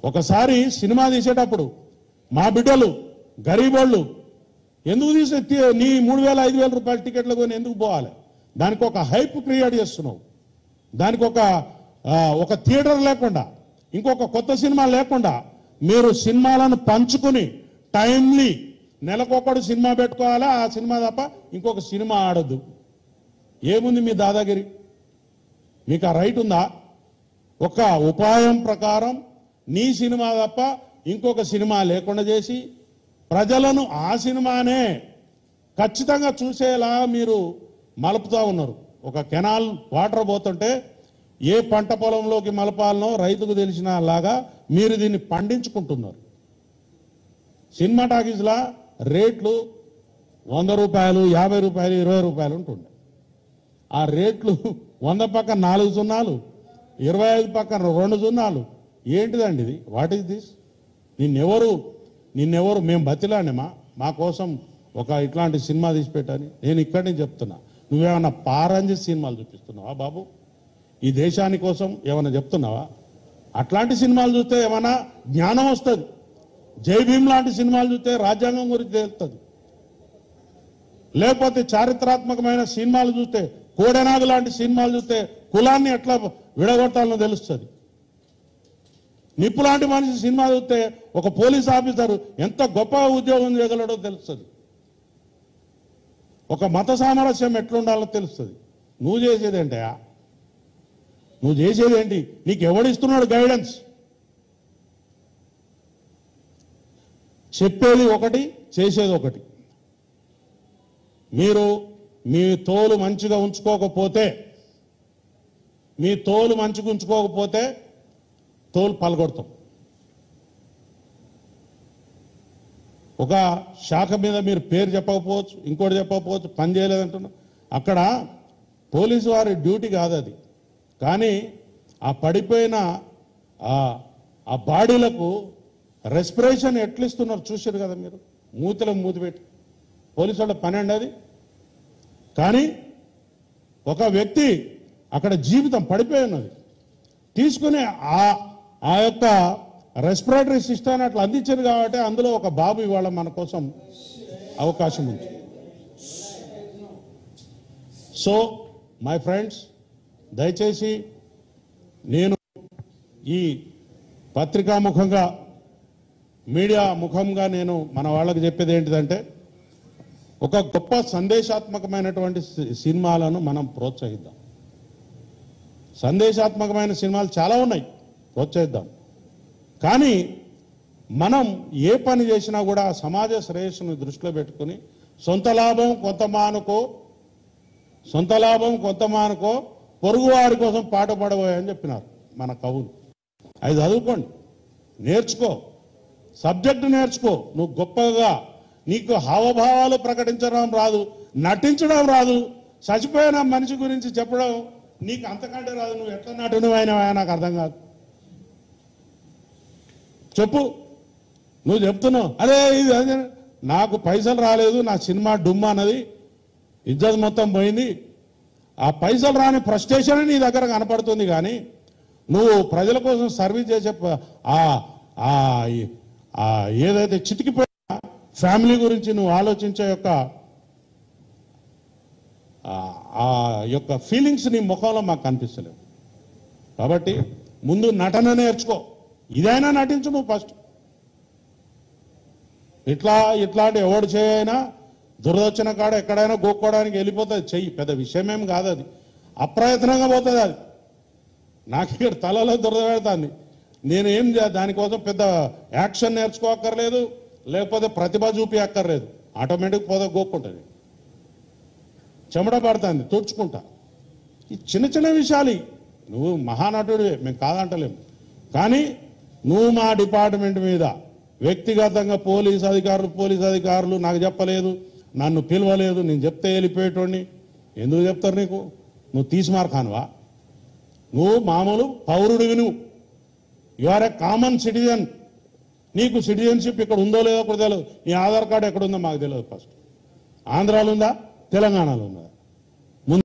ఒకసారి సినిమా తీసేటప్పుడు మా బిడ్డలు గరీబోళ్ళు ఎందుకు తీసే నీ 3,000 5,000 రూపాయల టికెట్లు కొని ఎందుకు పోవాలి? దానికి ఒక హైప్ క్రియేట్ చేస్తున్నావు. దానికి ఒక థియేటర్ లేకుండా, ఇంకొక కొత్త సినిమా లేకుండా మీరు సినిమాలను పంచుకుని టైమ్లీ నెలకొకడు సినిమా పెట్టుకోవాలా. ఆ సినిమా తప్ప ఇంకొక సినిమా ఆడద్దు. ఏముంది మీ దాదాగిరి? మీకు ఆ రైట్ ఉందా? ఒక ఉపాయం ప్రకారం నీ సినిమా తప్ప ఇంకొక సినిమా లేకుండా చేసి ప్రజలను ఆ సినిమానే ఖచ్చితంగా చూసేలా మీరు మలుపుతా ఉన్నారు. ఒక కెనాల్ వాటర్ పోతుంటే ఏ పంట పొలంలోకి మలపాలనో రైతుకు తెలిసిన లాగా మీరు దీన్ని పండించుకుంటున్నారు. సినిమా టాకీస్లా రేట్లు 100 రూపాయలు, 50 రూపాయలు, 20 రూపాయలు ఉంటుండే. ఆ రేట్లు 100 పక్కన 4 సున్నాలు, 25 పక్కన 2 సున్నాలు. ఏంటిదండి ఇది? What is this? నిన్నెవరు మేము బతిలానేమా మా కోసం ఒక ఇట్లాంటి సినిమా తీసి పెట్టని? నేను ఇక్కడి నుంచి చెప్తున్నా, నువ్వేమన్నా పారంజి సినిమాలు చూపిస్తున్నావా బాబు? ఈ దేశాని కోసం ఏమన్నా చెప్తున్నావా? అట్లాంటి సినిమాలు చూస్తే ఏమన్నా జ్ఞానం వస్తుంది. జై భీమ్ లాంటి సినిమాలు చూస్తే రాజ్యాంగం గురించి తెలుస్తుంది. లేకపోతే చారిత్రాత్మకమైన సినిమాలు చూస్తే, కోడెనాగు లాంటి సినిమాలు చూస్తే కులాన్ని ఎట్లా విడగొట్టాలనో తెలుస్తుంది. నిప్పు లాంటి మనిషి సినిమా చూస్తే ఒక పోలీస్ ఆఫీసర్ ఎంత గొప్ప ఉద్యోగం చేయగలడో తెలుస్తుంది. ఒక మత సామరస్యం ఎట్లుండాలో తెలుస్తుంది. నువ్వు చేసేదేంటయా? నువ్వు చేసేదేంటి? నీకు ఎవడిస్తున్నాడు గైడెన్స్? చెప్పేది ఒకటి, చేసేది ఒకటి. మీరు మీ తోలు మంచిగా ఉంచుకోకపోతే తోలు పలగొడతాం. ఒక శాఖ మీద మీరు పేరు చెప్పకపోవచ్చు, ఇంకోటి చెప్పకపోవచ్చు, పని చేయలేదంటున్నా. అక్కడ పోలీసు వారి డ్యూటీ కాదు అది. కానీ ఆ పడిపోయిన ఆ బాడీలకు రెస్పిరేషన్ ఎట్లిస్తున్నారు చూశారు కదా మీరు. మూతిలో మూతి పెట్టి పోలీసు వాళ్ళ పని అండి అది. కానీ ఒక వ్యక్తి అక్కడ జీవితం పడిపోయి ఉన్నది, తీసుకుని ఆ యొక్క రెస్పిరేటరీ సిస్టమ్ అట్లా అందించారు. కాబట్టి అందులో ఒక బాబు ఇవాళ మన కోసం అవకాశం ఉంది. సో మై ఫ్రెండ్స్, దయచేసి నేను ఈ పత్రికా ముఖంగా, మీడియా ముఖంగా నేను మన వాళ్ళకి చెప్పేది ఏంటిదంటే, ఒక గొప్ప సందేశాత్మకమైనటువంటి సినిమాలను మనం ప్రోత్సహిద్దాం. సందేశాత్మకమైన సినిమాలు చాలా ఉన్నాయి, ప్రోత్సహిద్దాం. కానీ మనం ఏ పని చేసినా కూడా సమాజ శ్రేయస్సును దృష్టిలో పెట్టుకుని సొంత లాభం కొంత మానుకో పొరుగు వారి కోసం పాట పడబోయని చెప్పినారు మన కవులు. అది చదువుకోండి, నేర్చుకో, సబ్జెక్టు నేర్చుకో. నువ్వు గొప్పగా, నీకు హావభావాలు ప్రకటించడం రాదు, నటించడం రాదు, చచ్చిపోయిన మనిషి గురించి చెప్పడం నీకు అంతకంటే రాదు. నువ్వు ఎట్లా నటునివైనా నాకు అర్థం కాదు. చెప్పు. నువ్వు చెప్తున్నావు అదే ఇది అదే, నాకు పైసలు రాలేదు, నా సినిమా డుమ్మా అన్నది, ఇజ్జత్ మొత్తం పోయింది. ఆ పైసలు రాని ఫ్రస్ట్రేషన్ నీ దగ్గర కనపడుతుంది. కానీ నువ్వు ప్రజల కోసం సర్వీస్ చేసే ఏదైతే చితికిపోయిన ఫ్యామిలీ గురించి నువ్వు ఆలోచించే యొక్క ఫీలింగ్స్ నీ ముఖంలో మాకు కనిపిస్తలేవు. కాబట్టి ముందు నటన నేర్చుకో. ఇదైనా నటించు నువ్వు ఫస్ట్. ఇట్లాంటి ఎవడు చేయైనా దురదొచ్చిన కాడ ఎక్కడైనా గోక్కోవడానికి వెళ్ళిపోతుంది. చెయ్యి, పెద్ద విషయమేం కాదు అది. అప్రయత్నంగా పోతుంది అది. నాకు ఇక్కడ తలలో దురద పెడుతుంది. నేనేం దానికోసం పెద్ద యాక్షన్ నేర్చుకోక్కర్లేదు, లేకపోతే ప్రతిభ చూపి అక్కర్లేదు. ఆటోమేటిక్ పోతే గోక్కుంటుంది, చెమట పడుతుంది, తుడుచుకుంటా. ఈ చిన్న చిన్న విషయాలు. నువ్వు మహానటుడివే, మేము కాదంటలేము. కానీ నువ్వు మా డిపార్ట్మెంట్ మీద వ్యక్తిగతంగా పోలీస్ అధికారులు నాకు చెప్పలేదు, నన్ను పిలవలేదు, నేను చెప్తే వెళ్ళిపోయేటోడిని. ఎందుకు చెప్తారు నీకు? నువ్వు తీసిమార్కానువా? నువ్వు మామూలు పౌరుడివి. You are a common citizen. నీకు సిటిజన్షిప్ ఇక్కడ ఉందో లేదో కూడా తెలియదు. నీ ఆధార్ కార్డు ఎక్కడుందో మాకు తెలియదు. ఫస్ట్ ఆంధ్రాలో ఉందా, తెలంగాణలో ఉందా?